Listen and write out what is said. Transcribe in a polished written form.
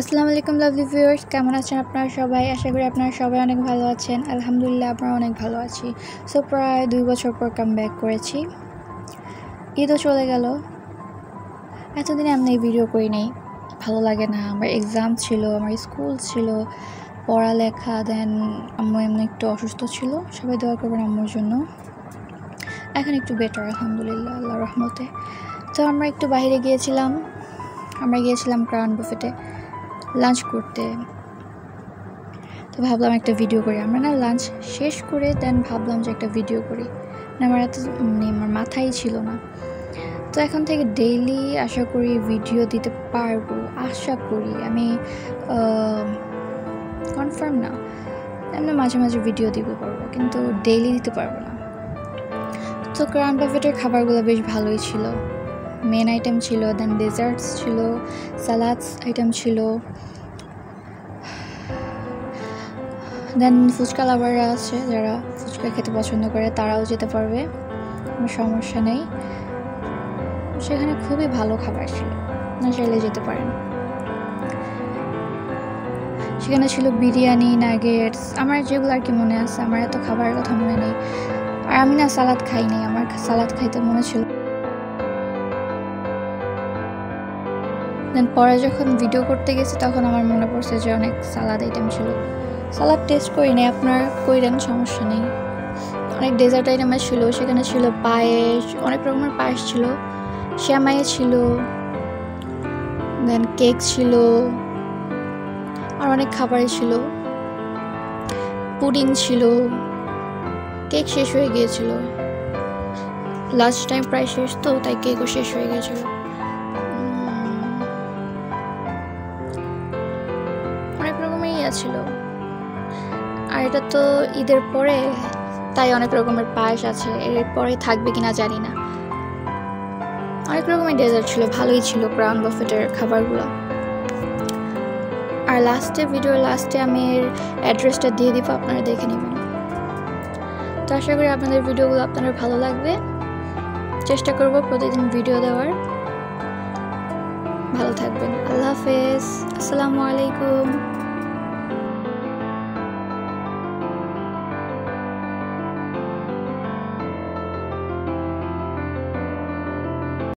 আসসালামু আলাইকুম lovely viewers, কেমন আছেন আপনারা সবাই? আশা করি আপনারা সবাই অনেক ভালো আছেন। আলহামদুলিল্লাহ আমরা অনেক ভালো আছি। সো প্রায় 2 বছর পর কামব্যাক করেছি। ঈদও চলে গেল। এতদিনে আমি এই ভিডিও করি নাই, ভালো লাগে না। আমার এক্সাম ছিল, আমার স্কুল ছিল, পড়ালেখা, দেন আম্মু এমনি একটু অসুস্থ ছিল। সবাই দোয়া করবেন আম্মুর জন্য। এখন একটু বেটার আলহামদুলিল্লাহ, আল্লাহর রহমতে। তো আমরা একটু বাইরে গিয়েছিলাম। ক্রাউন বুফেটে লাঞ্চ করতে। তো ভাবলাম একটা ভিডিও করি। আমরা না লাঞ্চ শেষ করে দেন ভাবলাম যে একটা ভিডিও করি। আমার আমার মাথায় ছিল না। তো এখন থেকে ডেইলি আশা করি ভিডিও দিতে পারবো, আশা করি। আমি কনফার্ম না, আমি মাঝে মাঝে ভিডিও দিব পারবো, কিন্তু ডেইলি দিতে পারবো না। তো ক্রাউন বুফেটের খাবারগুলো বেশ ভালোই ছিল। মেন আইটেম ছিল, দেন ডেজার্টস ছিল, সালাদস আইটেম ছিল, দেন ফুচকা লাভাররা আছে, যারা ফুচকা খেতে পছন্দ করে তারাও যেতে পারবে, কোনো সমস্যা নেই। সেখানে খুবই ভালো খাবার ছিল, না চাইলে যেতে পারেন। সেখানে ছিল বিরিয়ানি, নাগেটস, আমার যেগুলো আর কি মনে আছে। আমার এত খাবারের কথা মনে নেই। আর আমি না সালাদ খাই নাই, আমার সালাদ খাইতে মনে ছিল। দেন পরে যখন ভিডিও করতে গেছি তখন আমার মনে পড়ছে যে অনেক সালাদ আইটেম ছিল। সালাদ টেস্ট করি নাই, আপনার কইরেন, সমস্যা নেই। অনেক ডেজার্ট আইটেম ছিল, সেখানে ছিল পায়েস, অনেক রকমের পায়েস ছিল, শ্যামাই ছিল, দেন কেক ছিল, আর অনেক খাবারই ছিল, পুডিং ছিল। কেক শেষ হয়ে গিয়েছিল, লাঞ্চ টাইম প্রায় শেষ, তো তাই কেকও শেষ হয়ে গিয়েছিল। অনেক রকমের ছিল। আর এটা তো ঈদের পরে, তাই অনেক রকমের পায়েস আছে। এর পরে থাকবে কিনা জানি না। অনেক রকমের ডেজার্ট ছিল, ভালোই ছিল ক্রাউন বুফেটের খাবারগুলো। আর ভিডিওর লাস্টে আমি এর অ্যাড্রেসটা দিয়ে দিব, আপনারা দেখে নেবেন। তো আশা করি আপনাদের ভিডিওগুলো আপনাদের ভালো লাগবে। চেষ্টা করব প্রতিদিন ভিডিও দেওয়ার। ভালো থাকবেন, আল্লাহ হাফেজ, আসসালামু আলাইকুম।